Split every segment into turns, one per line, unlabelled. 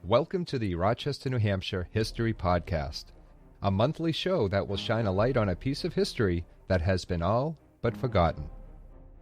Welcome to the Rochester, New Hampshire History Podcast, a monthly show that will shine a light on a piece of history that has been all but forgotten.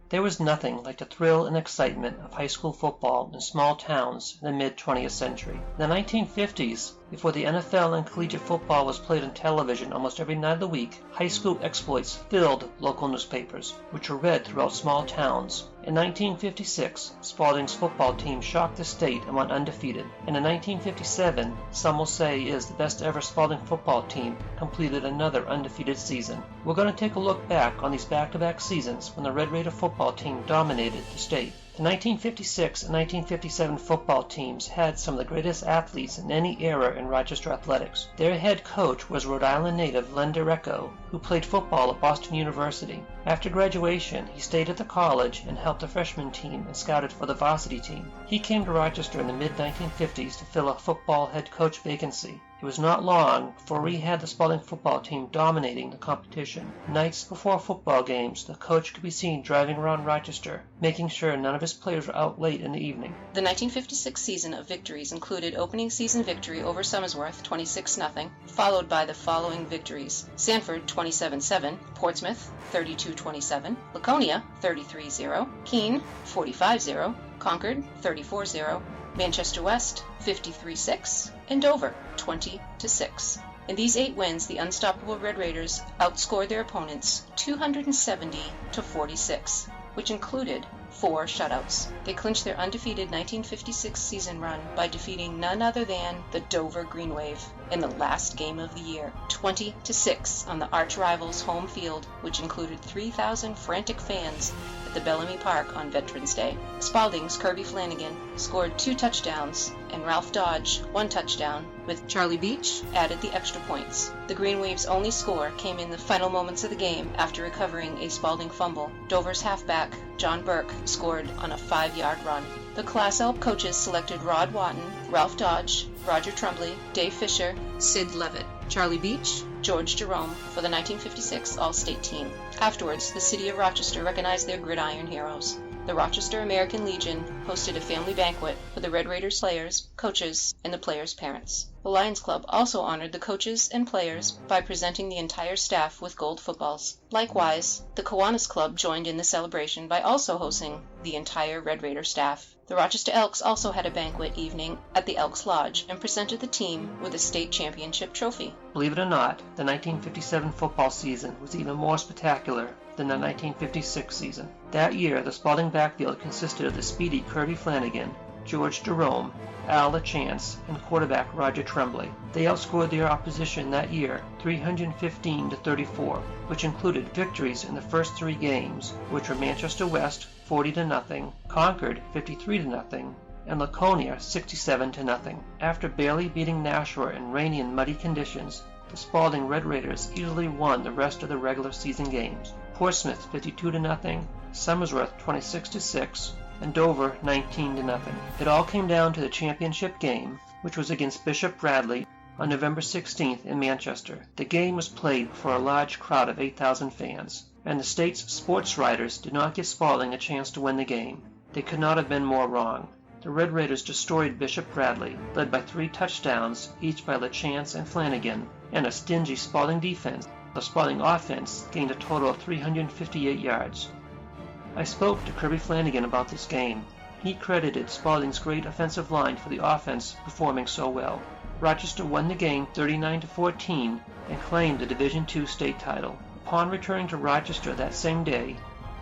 There was nothing like the thrill and excitement of high school football in small towns in the mid-20th century. In the 1950s, before the NFL and collegiate football was played on television almost every night of the week, high school exploits filled local newspapers, which were read throughout small towns. In 1956, Spaulding's football team shocked the state and went undefeated. And in 1957, some will say is the best ever Spaulding football team completed another undefeated season. We're going to take a look back on these back-to-back seasons when the Red Raider football team dominated the state. The 1956 and 1957 football teams had some of the greatest athletes in any era in Rochester athletics. Their head coach was Rhode Island native Len DeRecco, who played football at Boston University. After graduation, he stayed at the college and helped the freshman team and scouted for the varsity team. He came to Rochester in the mid-1950s to fill a football head coach vacancy. It was not long before we had the Spaulding football team dominating the competition. Nights before football games, the coach could be seen driving around Rochester, making sure none of his players were out late in the evening.
The 1956 season of victories included opening season victory over Somersworth 26-0, followed by the following victories: Sanford 27-7, Portsmouth 32-27, Laconia 33-0, Keene 45-0, Concord 34-0, Manchester West 53-6, and Dover 20-6. In these 8 wins, the unstoppable Red Raiders outscored their opponents 270-46, which included 4 shutouts. They clinched their undefeated 1956 season run by defeating none other than the Dover Green Wave in the last game of the year, 20-6 on the arch rivals' home field, which included 3,000 frantic fans at the Bellamy Park on Veterans Day. Spaulding's Kirby Flanagan scored 2 touchdowns and Ralph Dodge 1 touchdown, with Charlie Beach added the extra points. The Green Wave's only score came in the final moments of the game after recovering a Spaulding fumble. Dover's halfback, John Burke, scored on a 5-yard run. The Class L coaches selected Rod Watton, Ralph Dodge, Roger Tremblay, Dave Fisher, Sid Levitt, Charlie Beach, George Jerome for the 1956 All-State team. Afterwards, the city of Rochester recognized their gridiron heroes. The Rochester American Legion hosted a family banquet for the Red Raiders players, coaches, and the players' parents. The Lions Club also honored the coaches and players by presenting the entire staff with gold footballs. Likewise, the Kiwanis Club joined in the celebration by also hosting the entire Red Raider staff. The Rochester Elks also had a banquet evening at the Elks Lodge and presented the team with a state championship trophy.
Believe it or not, the 1957 football season was even more spectacular than the 1956 season. That year, the Spaulding backfield consisted of the speedy Kirby Flanagan, George Jerome, Al LaChance, and quarterback Roger Tremblay. They outscored their opposition that year 315-34, which included victories in the first 3 games, which were Manchester West 40-0, Concord 53-0, and Laconia 67-0. After barely beating Nashua in rainy and muddy conditions, the Spaulding Red Raiders easily won the rest of the regular season games. Portsmouth 52-0, Somersworth 26-6, and Dover 19-0. It all came down to the championship game, which was against Bishop Bradley on November 16th in Manchester. The game was played for a large crowd of 8,000 fans, and the state's sports writers did not give Spaulding a chance to win the game. They could not have been more wrong. The Red Raiders destroyed Bishop Bradley, led by 3 touchdowns, each by LaChance and Flanagan, and a stingy Spaulding defense. The Spaulding offense gained a total of 358 yards. I spoke to Kirby Flanagan about this game. He credited Spaulding's great offensive line for the offense performing so well. Rochester won the game 39-14 and claimed the Division II state title. Upon returning to Rochester that same day,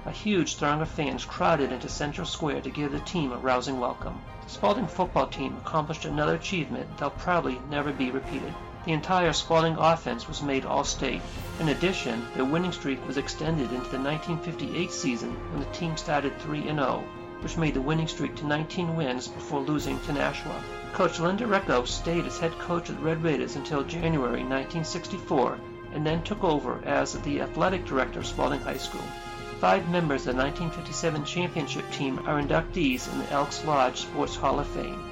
a huge throng of fans crowded into Central Square to give the team a rousing welcome. The Spaulding football team accomplished another achievement that'll probably never be repeated. The entire Spaulding offense was made All-State. In addition, their winning streak was extended into the 1958 season when the team started 3-0, which made the winning streak to 19 wins before losing to Nashua. Coach Len DeRecco stayed as head coach of the Red Raiders until January 1964, and then took over as the athletic director of Spaulding High School. 5 members of the 1957 championship team are inductees in the Elks Lodge Sports Hall of Fame: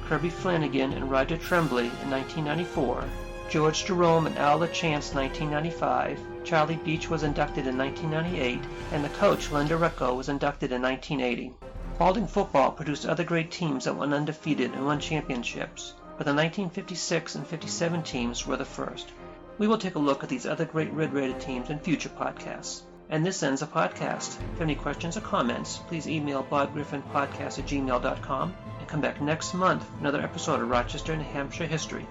Kirby Flanagan and Roger Tremblay in 1994, George Jerome and Al LaChance 1995, Charlie Beach was inducted in 1998, and the coach Len DeRecco was inducted in 1980. Spaulding football produced other great teams that went undefeated and won championships. but the 1956 and 57 teams were the first. We will take a look at these other great red-rated teams in future podcasts. And this ends the podcast. If you have any questions or comments, please email bobgriffinpodcast@gmail.com and come back next month for another episode of Rochester, New Hampshire History.